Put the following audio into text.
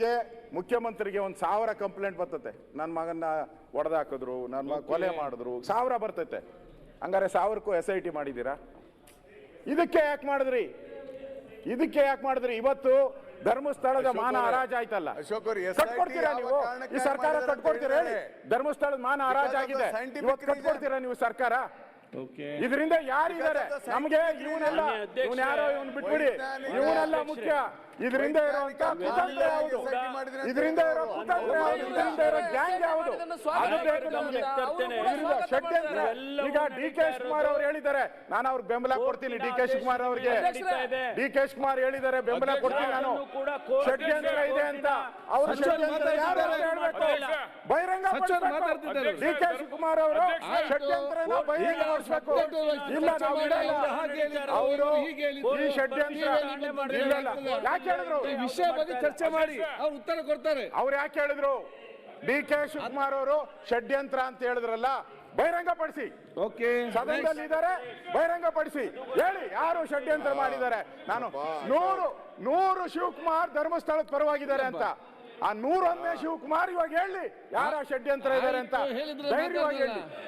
ನನಗೆ ಮುಖ್ಯಮಂತ್ರಿಗೆ 1000 ಕಂಪ್ಲೇಂಟ್ ಬರ್ತತೆ. ನನ್ನ ಮಗನ್ನ ಹೊಡೆದಾಕಿದ್ರು, ನನ್ನ ಮಗ ಕೊಲೆ ಮಾಡಿದ್ರು, 1000 ಬರ್ತೈತೆ. ಹಂಗಾರೆ 1000ಕ್ಕೂ SIT ಮಾಡಿದ್ದೀರಾ? ಇದಕ್ಕೆ ಯಾಕೆ ಮಾಡಿದ್ರಿ? ಇವತ್ತು ಧರ್ಮಸ್ಥಳದ ಮಾನ ಹರಾಜ್ ಆಯ್ತಲ್ಲ, ಕಟ್ಕೊಡ್ತೀರಾ ನೀವು? ಈ ಸರ್ಕಾರ ಕಟ್ಕೊಡ್ತೀರಾ ಹೇಳಿ? ಧರ್ಮಸ್ಥಳದ ಮಾನ ಹರಾಜ್ ಆಗಿದೆ, ಇವತ್ತು ಕಟ್ಕೊಡ್ತೀರಾ ನೀವು ಸರ್ಕಾರ? ಇದರಿಂದ ಯಾರಿದ್ದಾರೆ ನಮ್ಗೆ? ಇವನೆಲ್ಲ ಯಾರೋ ಇವನ್ ಬಿಟ್ಬಿಡಿ, ಇವನೆಲ್ಲ ಮುಖ್ಯ. ಇದರಿಂದ ಇರುವಂತ ಕುತಂತ್ರ ಯಾವುದು? ಇದರಿಂದ ಇರೋ ಕುತಂತ್ರ ಯಾವುದು? ಇದರಿಂದ ಇರೋ ಗ್ಯಾಂಗ್ ಯಾವುದು? ಅದು ಬೇಕು ನಮ್ಗೆ. ಷಡ್ಯಂತ್ರ. ಈಗ DK ಶಿವಕುಮಾರ್ ಅವ್ರು ಹೇಳಿದ್ದಾರೆ, ನಾನು ಅವ್ರಿಗೆ ಬೆಂಬಲ ಕೊಡ್ತೀನಿ. DK ಶಿವಕುಮಾರ್ ಅವ್ರಿಗೆ ಹೇಳಿದ್ದಾರೆ ಬೆಂಬಲ ಕೊಡ್ತೀನಿ ನಾನು. ಷಡ್ಯಂತ್ರ ಇದೆ ಅಂತ ಅವರು ಷಡ್ಯಂತ್ರ ಯಾರು ಹೇಳ್ಬೇಕು? ಬಹಿರಂಗ DK ಶಿವಕುಮಾರ್ ಅವರು ಷಡ್ಯಂತ್ರನ ಬಹಿರಂಗಪಡಿಸಬೇಕು. ಇಲ್ಲ ನಾವು ಅವರು ಈ ಷಡ್ಯಂತ್ರ ಯಾಕೆ ಹೇಳಿದ್ರು? ಈ ವಿಷಯ ಬಗ್ಗೆ ಚರ್ಚೆ ಮಾಡಿ ಅವ್ರು ಉತ್ತರ ಕೊಡ್ತಾರೆ. ಅವ್ರು ಯಾಕೆ ಹೇಳಿದ್ರು? DK ಶಿವಕುಮಾರ್ ಅವರು ಷಡ್ಯಂತ್ರ ಅಂತ ಹೇಳಿದ್ರಲ್ಲ, ಬಹಿರಂಗಪಡಿಸಿ. ಸದನದಲ್ಲಿ ಇದ್ದಾರೆ, ಬಹಿರಂಗಪಡಿಸಿ ಹೇಳಿ ಯಾರು ಷಡ್ಯಂತ್ರ ಮಾಡಿದ್ದಾರೆ. ನಾನು 100 ಶಿವಕುಮಾರ್ ಧರ್ಮಸ್ಥಳದ ಪರವಾಗಿದ್ದಾರೆ ಅಂತ. ಆ 101ನೇ ಶಿವಕುಮಾರ್ ಇವಾಗ ಹೇಳಿ ಯಾರ ಷಡ್ಯಂತ್ರ ಇದ್ದಾರೆ ಅಂತ ಧೈರ್ಯವಾಗಿ ಹೇಳಿ.